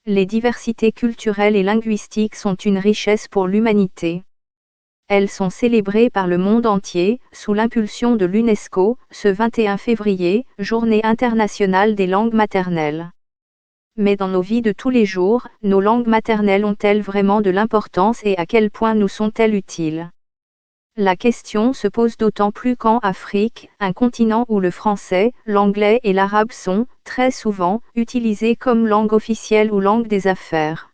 Les diversités culturelles et linguistiques sont une richesse pour l'humanité. Elles sont célébrées par le monde entier, sous l'impulsion de l'UNESCO, ce 21 février, Journée internationale des langues maternelles. Mais dans nos vies de tous les jours, nos langues maternelles ont-elles vraiment de l'importance et à quel point nous sont-elles utiles? La question se pose d'autant plus qu'en Afrique, un continent où le français, l'anglais et l'arabe sont, très souvent, utilisés comme langue officielle ou langue des affaires.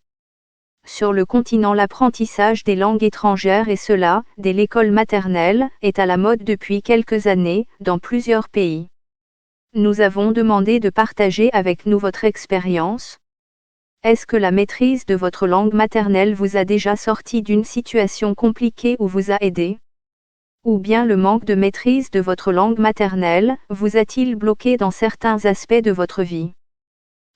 Sur le continent, l'apprentissage des langues étrangères, et cela, dès l'école maternelle, est à la mode depuis quelques années, dans plusieurs pays. Nous avons demandé de partager avec nous votre expérience. Est-ce que la maîtrise de votre langue maternelle vous a déjà sorti d'une situation compliquée ou vous a aidé? Ou bien le manque de maîtrise de votre langue maternelle vous a-t-il bloqué dans certains aspects de votre vie?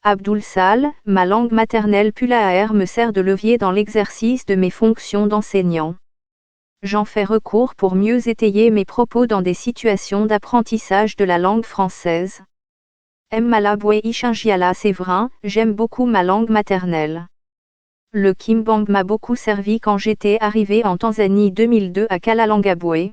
Abdoul Sal, ma langue maternelle pulaar me sert de levier dans l'exercice de mes fonctions d'enseignant. J'en fais recours pour mieux étayer mes propos dans des situations d'apprentissage de la langue française. Mmalabwe Ishingiala Séverin, j'aime beaucoup ma langue maternelle. Le kimbang m'a beaucoup servi quand j'étais arrivé en Tanzanie 2002 à Kalalangabwe.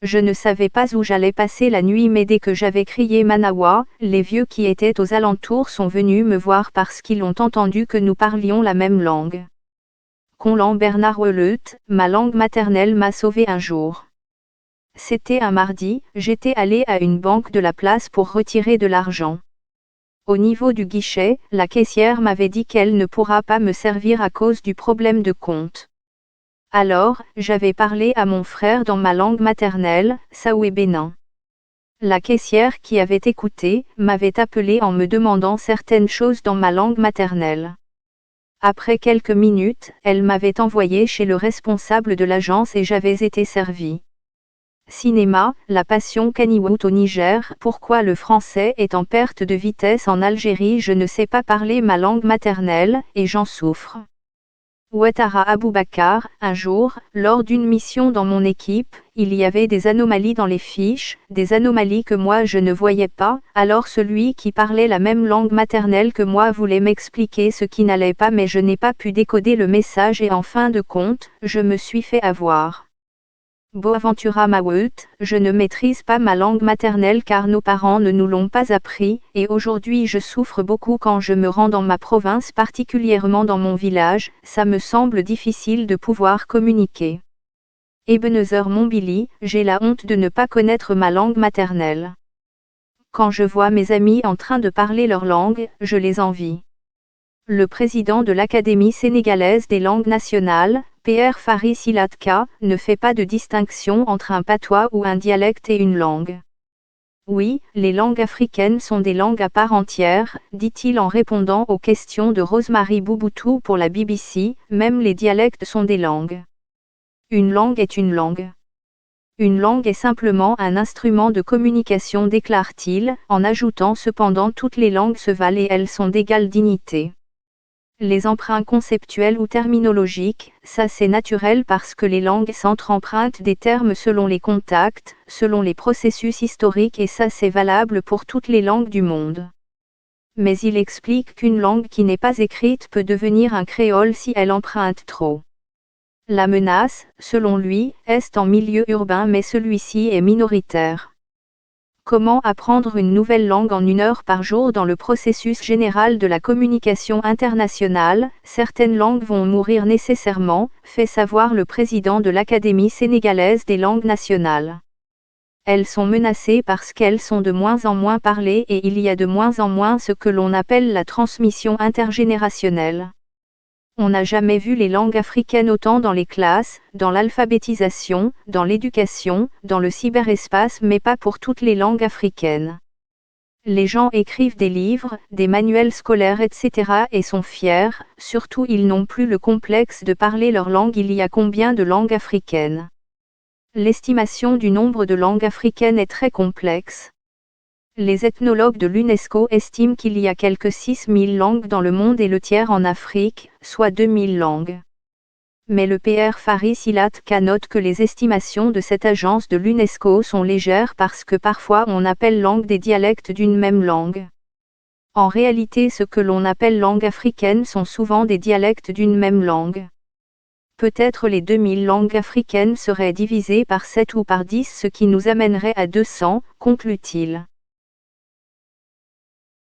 Je ne savais pas où j'allais passer la nuit, mais dès que j'avais crié Manawa, les vieux qui étaient aux alentours sont venus me voir parce qu'ils ont entendu que nous parlions la même langue. Conlan Bernard Weleut, ma langue maternelle m'a sauvé un jour. C'était un mardi, j'étais allé à une banque de la place pour retirer de l'argent. Au niveau du guichet, la caissière m'avait dit qu'elle ne pourra pas me servir à cause du problème de compte. Alors, j'avais parlé à mon frère dans ma langue maternelle, Saoué Bénin. La caissière qui avait écouté, m'avait appelé en me demandant certaines choses dans ma langue maternelle. Après quelques minutes, elle m'avait envoyé chez le responsable de l'agence et j'avais été servi. Cinéma, la passion Kannywood au Niger. Pourquoi le français est en perte de vitesse en Algérie? Je ne sais pas parler ma langue maternelle, et j'en souffre. Ouattara Aboubakar, un jour, lors d'une mission dans mon équipe, il y avait des anomalies dans les fiches, des anomalies que moi je ne voyais pas, alors celui qui parlait la même langue maternelle que moi voulait m'expliquer ce qui n'allait pas, mais je n'ai pas pu décoder le message et en fin de compte, je me suis fait avoir. Boaventura Maweut, je ne maîtrise pas ma langue maternelle car nos parents ne nous l'ont pas appris, et aujourd'hui je souffre beaucoup quand je me rends dans ma province, particulièrement dans mon village, ça me semble difficile de pouvoir communiquer. Ebenezer Montbilly, j'ai la honte de ne pas connaître ma langue maternelle. Quand je vois mes amis en train de parler leur langue, je les envie. Le président de l'Académie sénégalaise des langues nationales, Pr Faris Ilatka, ne fait pas de distinction entre un patois ou un dialecte et une langue. Oui, les langues africaines sont des langues à part entière, dit-il en répondant aux questions de Rosemary Bouboutou pour la BBC, même les dialectes sont des langues. Une langue est une langue. Une langue est simplement un instrument de communication, déclare-t-il, en ajoutant cependant toutes les langues se valent et elles sont d'égale dignité. Les emprunts conceptuels ou terminologiques, ça c'est naturel parce que les langues s'entre-empruntent des termes selon les contacts, selon les processus historiques et ça c'est valable pour toutes les langues du monde. Mais il explique qu'une langue qui n'est pas écrite peut devenir un créole si elle emprunte trop. La menace, selon lui, est en milieu urbain mais celui-ci est minoritaire. Comment apprendre une nouvelle langue en 1 heure par jour? Dans le processus général de la communication internationale, certaines langues vont mourir nécessairement, fait savoir le président de l'Académie sénégalaise des langues nationales. Elles sont menacées parce qu'elles sont de moins en moins parlées et il y a de moins en moins ce que l'on appelle la transmission intergénérationnelle. On n'a jamais vu les langues africaines autant dans les classes, dans l'alphabétisation, dans l'éducation, dans le cyberespace, mais pas pour toutes les langues africaines. Les gens écrivent des livres, des manuels scolaires, etc. et sont fiers, surtout ils n'ont plus le complexe de parler leur langue. Il y a combien de langues africaines? L'estimation du nombre de langues africaines est très complexe. Les ethnologues de l'UNESCO estiment qu'il y a quelques 6000 langues dans le monde et le tiers en Afrique, soit 2000 langues. Mais le Pr Faris Ilatka note que les estimations de cette agence de l'UNESCO sont légères parce que parfois on appelle langue des dialectes d'une même langue. En réalité, ce que l'on appelle langues africaines sont souvent des dialectes d'une même langue. Peut-être les 2000 langues africaines seraient divisées par 7 ou par 10, ce qui nous amènerait à 200, conclut-il.